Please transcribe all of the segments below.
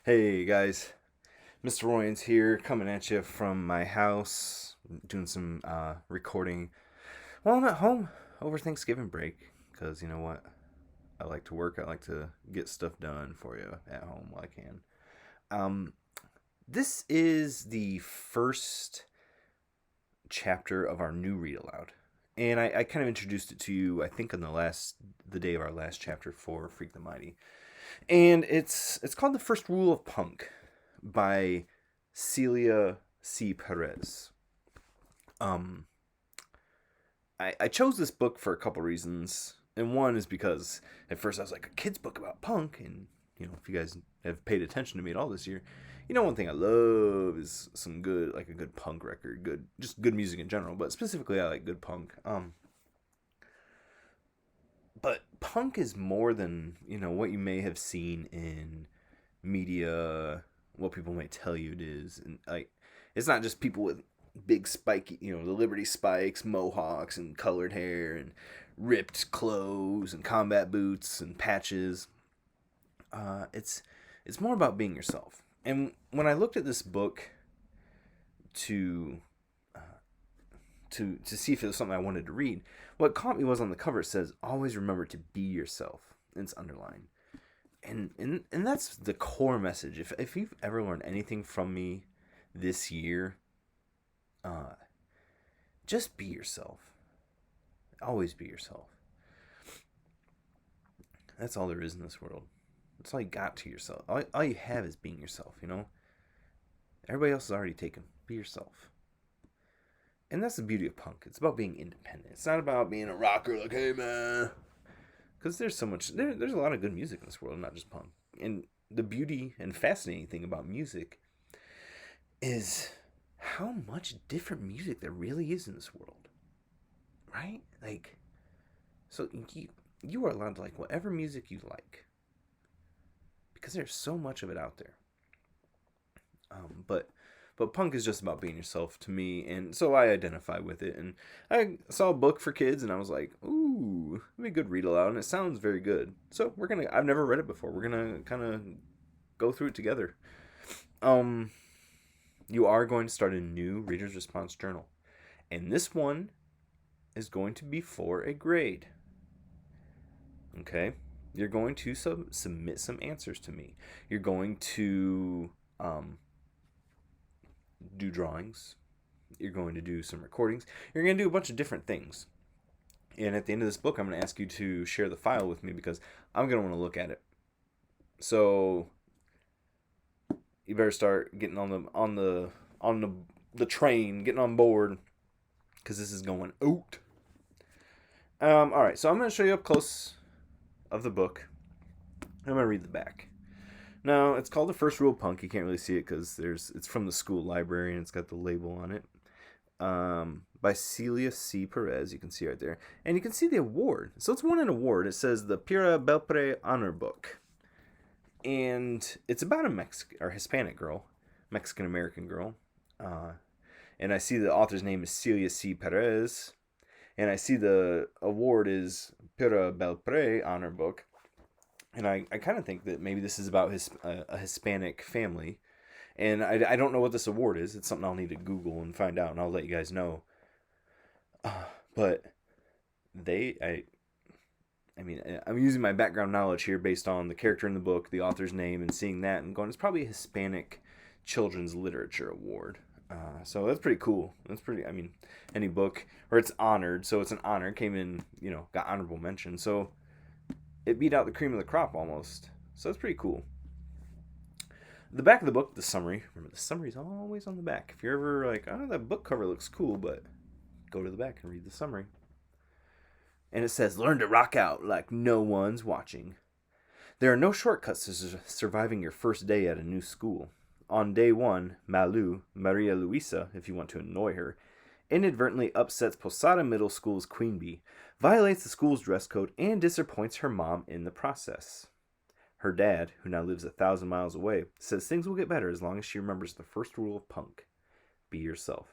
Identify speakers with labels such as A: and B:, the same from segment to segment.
A: Hey guys, Mr. Royans here, coming at you from my house, doing some recording while I'm at home over Thanksgiving break. Because you know what? I like to work, I like to get stuff done for you at home while I can. Um, this is the first chapter of our new read aloud. And I kind of introduced it to you, I think, on the day of our last chapter for Freak the Mighty. And it's called The First Rule of Punk by Celia C. Perez. Um, I chose this book for a couple reasons, and one is because at first I was like, a kid's book about punk, and if you guys have paid attention to me at all this year, one thing I love is some good, like a good punk record, just good music in general, but specifically I like good punk. But punk is more than what you may have seen in media, what people might tell you it is, and like it's not just people with big spiky, the Liberty spikes, mohawks, and colored hair, and ripped clothes, and combat boots, and patches. It's more about being yourself. And when I looked at this book to to see if it was something I wanted to read, what caught me was on the cover it says, "Always remember to be yourself." And it's underlined. And that's the core message. If you've ever learned anything from me this year, uh, just be yourself. Always be yourself. That's all there is in this world. That's all you got to yourself. All you have is being yourself. Everybody else is already taken. Be yourself. And that's the beauty of punk. It's about being independent. It's not about being a rocker like, hey man. Because there's so much, there's a lot of good music in this world, not just punk. And the beauty and fascinating thing about music is how much different music there really is in this world. Right? Like, so you are allowed to like whatever music you like. Because there's so much of it out there. But punk is just about being yourself to me, and so I identify with it. And I saw a book for kids, and I was like, "Ooh, it'd be a good read aloud," and it sounds very good. So I've never read it before. We're gonna kind of go through it together. Um, you are going to start a new reader's response journal, and this one is going to be for a grade. Okay, you're going to submit some answers to me. You're going to do drawings. You're going to do some recordings. You're going to do a bunch of different things. And at the end of this book, I'm going to ask you to share the file with me because I'm going to want to look at it. So you better start getting on the train, getting on board, because this is going out. All right, so I'm going to show you up close of the book. I'm going to read the back. Now, it's called The First Rule of Punk. You can't really see it because it's from the school library and it's got the label on it. By Celia C. Perez, you can see right there. And you can see the award. So it's won an award. It says the Pura Belpre Honor Book. And it's about a Hispanic girl, Mexican-American girl. And I see the author's name is Celia C. Perez. And I see the award is Pura Belpre Honor Book. And I kind of think that maybe this is about a Hispanic family. And I don't know what this award is. It's something I'll need to Google and find out, and I'll let you guys know. But I'm using my background knowledge here based on the character in the book, the author's name, and seeing that, and going, it's probably a Hispanic Children's Literature Award. So that's pretty cool. Any book, or it's honored, so it's an honor, came in, got honorable mention. So it beat out the cream of the crop almost. So that's pretty cool. The back of the book, the summary. Remember, the summary's always on the back. If you're ever like, oh, that book cover looks cool, but go to the back and read the summary. And it says, learn to rock out like no one's watching. There are no shortcuts to surviving your first day at a new school. On day one, Maria Luisa, if you want to annoy her, inadvertently upsets Posada Middle School's queen bee, violates the school's dress code, and disappoints her mom in the process. Her dad, who now lives 1,000 miles away, says things will get better as long as she remembers the first rule of punk. Be yourself.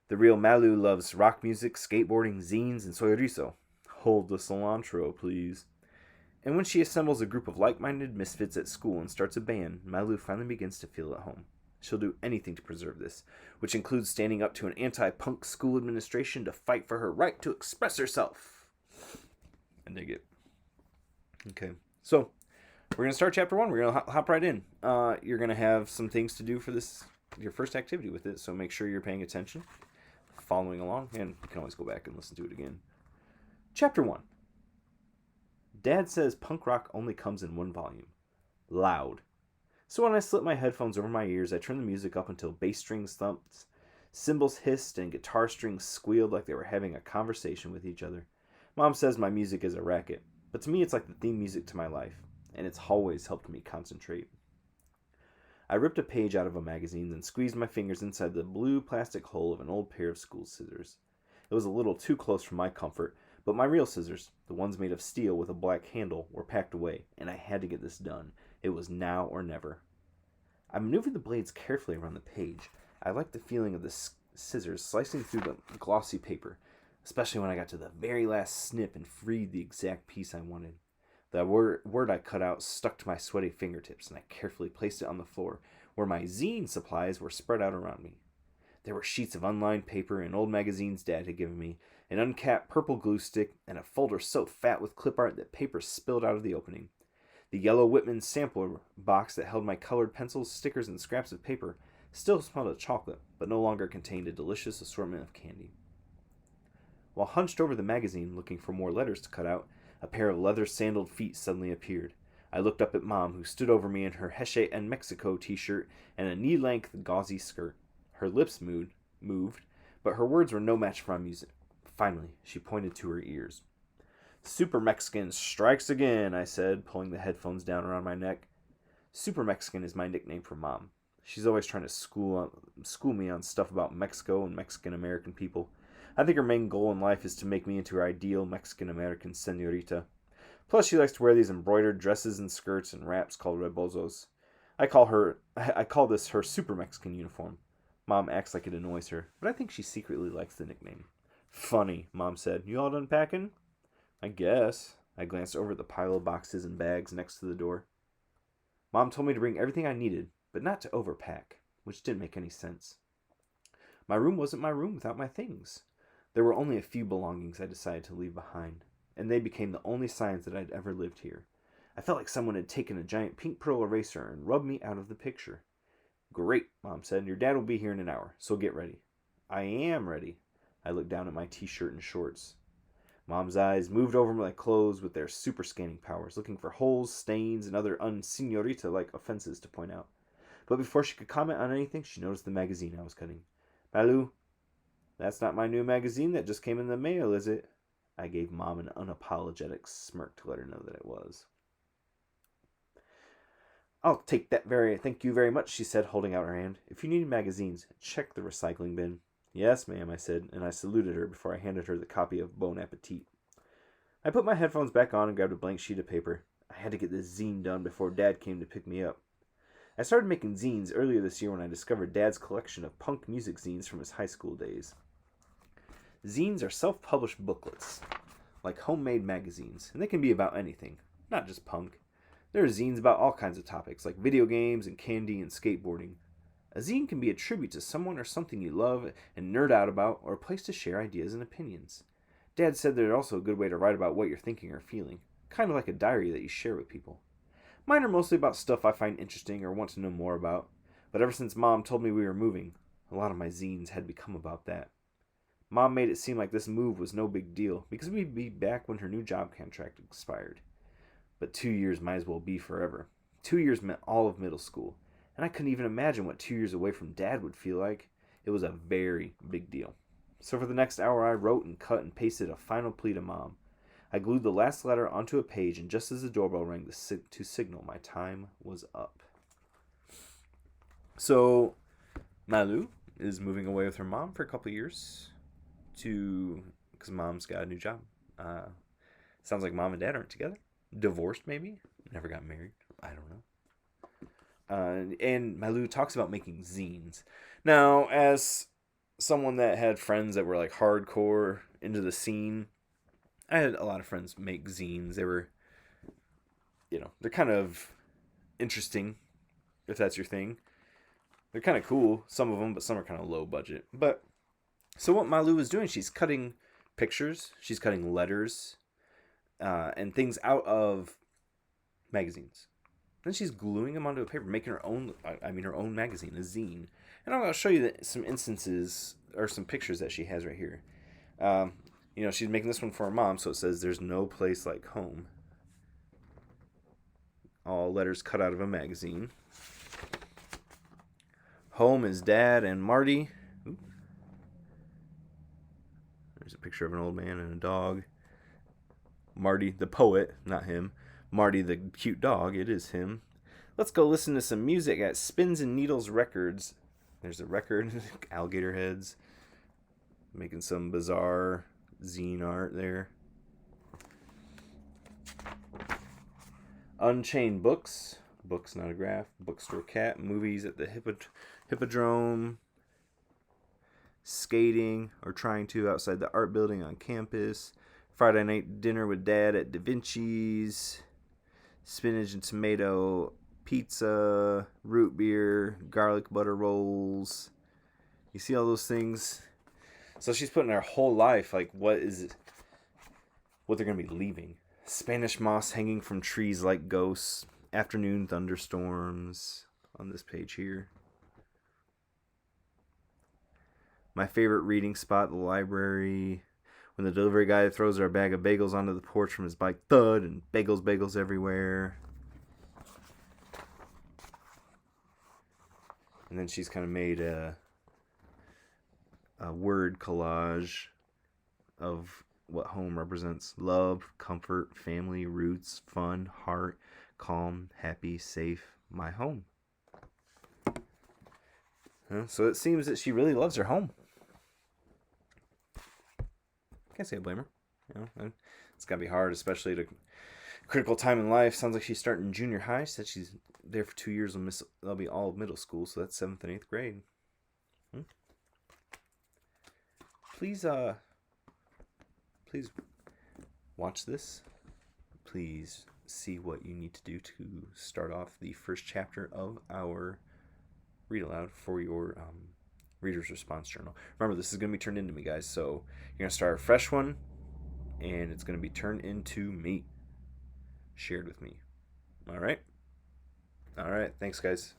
A: The real Malu loves rock music, skateboarding, zines, and soyorizo. Hold the cilantro, please. And when she assembles a group of like-minded misfits at school and starts a band, Malu finally begins to feel at home. She'll do anything to preserve this, which includes standing up to an anti-punk school administration to fight for her right to express herself. I dig it. Okay, so we're going to start chapter 1. We're going to hop right in. You're going to have some things to do for this, your first activity with it, so make sure you're paying attention, following along, and you can always go back and listen to it again. Chapter 1. Dad says punk rock only comes in one volume. Loud. So when I slipped my headphones over my ears, I turned the music up until bass strings thumped, cymbals hissed, and guitar strings squealed like they were having a conversation with each other. Mom says my music is a racket, but to me it's like the theme music to my life, and it's always helped me concentrate. I ripped a page out of a magazine and squeezed my fingers inside the blue plastic hole of an old pair of school scissors. It was a little too close for my comfort, but my real scissors, the ones made of steel with a black handle, were packed away, and I had to get this done. It was now or never. I maneuvered the blades carefully around the page. I liked the feeling of the scissors slicing through the glossy paper, especially when I got to the very last snip and freed the exact piece I wanted. The word I cut out stuck to my sweaty fingertips, and I carefully placed it on the floor, where my zine supplies were spread out around me. There were sheets of unlined paper and old magazines Dad had given me, an uncapped purple glue stick, and a folder so fat with clip art that paper spilled out of the opening. The yellow Whitman sampler box that held my colored pencils, stickers, and scraps of paper still smelled of chocolate, but no longer contained a delicious assortment of candy. While hunched over the magazine, looking for more letters to cut out, a pair of leather-sandaled feet suddenly appeared. I looked up at Mom, who stood over me in her Heshe and Mexico t-shirt and a knee-length gauzy skirt. Her lips moved, but her words were no match for my music. Finally, she pointed to her ears. Super Mexican strikes again, I said, pulling the headphones down around my neck. Super Mexican is my nickname for Mom. She's always trying to school me on stuff about Mexico and Mexican-American people. I think her main goal in life is to make me into her ideal Mexican-American senorita. Plus, she likes to wear these embroidered dresses and skirts and wraps called rebozos. I call this her Super Mexican uniform. Mom acts like it annoys her, but I think she secretly likes the nickname. Funny, Mom said. You all done packing? I guess. I glanced over at the pile of boxes and bags next to the door. Mom told me to bring everything I needed, but not to overpack, which didn't make any sense. My room wasn't my room without my things. There were only a few belongings I decided to leave behind, and they became the only signs that I'd ever lived here. I felt like someone had taken a giant pink pearl eraser and rubbed me out of the picture. Great, Mom said. Your dad will be here in an hour, so get ready. I am ready. I looked down at my t-shirt and shorts. Mom's eyes moved over my clothes with their super scanning powers, looking for holes, stains, and other un-senorita-like offenses to point out. But before she could comment on anything, she noticed the magazine I was cutting. Malu, that's not my new magazine that just came in the mail, is it? I gave Mom an unapologetic smirk to let her know that it was. I'll take that thank you very much, she said, holding out her hand. If you need magazines, check the recycling bin. Yes, ma'am, I said, and I saluted her before I handed her the copy of Bon Appetit. I put my headphones back on and grabbed a blank sheet of paper. I had to get this zine done before Dad came to pick me up. I started making zines earlier this year when I discovered Dad's collection of punk music zines from his high school days. Zines are self-published booklets, like homemade magazines, and they can be about anything, not just punk. There are zines about all kinds of topics, like video games and candy and skateboarding. A zine can be a tribute to someone or something you love and nerd out about, or a place to share ideas and opinions. Dad said they're also a good way to write about what you're thinking or feeling, kind of like a diary that you share with people. Mine are mostly about stuff I find interesting or want to know more about, but ever since Mom told me we were moving, a lot of my zines had become about that. Mom made it seem like this move was no big deal, because we'd be back when her new job contract expired. But 2 years might as well be forever. 2 years meant all of middle school, and I couldn't even imagine what 2 years away from Dad would feel like. It was a very big deal. So for the next hour I wrote and cut and pasted a final plea to Mom. I glued the last letter onto a page, and just as the doorbell rang to signal my time was up. So, Malu is moving away with her mom for a couple years because Mom's got a new job. Sounds like Mom and Dad aren't together. Divorced, maybe? Never got married. I don't know. And Malu talks about making zines. Now, as someone that had friends that were like hardcore into the scene, I had a lot of friends make zines. They were they're kind of interesting, if that's your thing. They're kind of cool, some of them, but some are kind of low budget. But so what Malu is doing, she's cutting pictures, she's cutting letters, and things out of magazines. Then she's gluing them onto a paper, making her own. Her own magazine, a zine. And I'm going to show you some instances or some pictures that she has right here. She's making this one for her mom, so it says, "There's no place like home." All letters cut out of a magazine. Home is Dad and Marty. Ooh. There's a picture of an old man and a dog. Marty, the poet, not him. Marty, the cute dog, it is him. Let's go listen to some music at Spins and Needles Records. There's a record, alligator heads. Making some bizarre zine art there. Unchained Books. Books, not a graph. Bookstore Cat. Movies at the Hippodrome. Skating, or trying to, outside the art building on campus. Friday night dinner with Dad at Da Vinci's. Spinach and tomato pizza. Root beer. Garlic butter rolls. You see all those things? So she's putting her whole life, like, what they're going to be leaving. Spanish moss hanging from trees like ghosts. Afternoon thunderstorms on this page here. My favorite reading spot, the library. When the delivery guy throws our bag of bagels onto the porch from his bike, thud, and bagels everywhere. And then she's kind of made a word collage of what home represents: love, comfort, family, roots, fun, heart, calm, happy, safe, my home. So it seems that she really loves her home. Can't say I blame her. It's got to be hard, especially at a critical time in life. Sounds like she's starting junior high. She said she's there for 2 years. They'll be all of middle school, so that's 7th and 8th grade. Please watch this. Please see what you need to do to start off the first chapter of our read aloud for your reader's response journal. Remember, this is going to be turned into me, guys, so you're going to start a fresh one, and it's going to be turned into me, shared with me. All right, thanks, guys.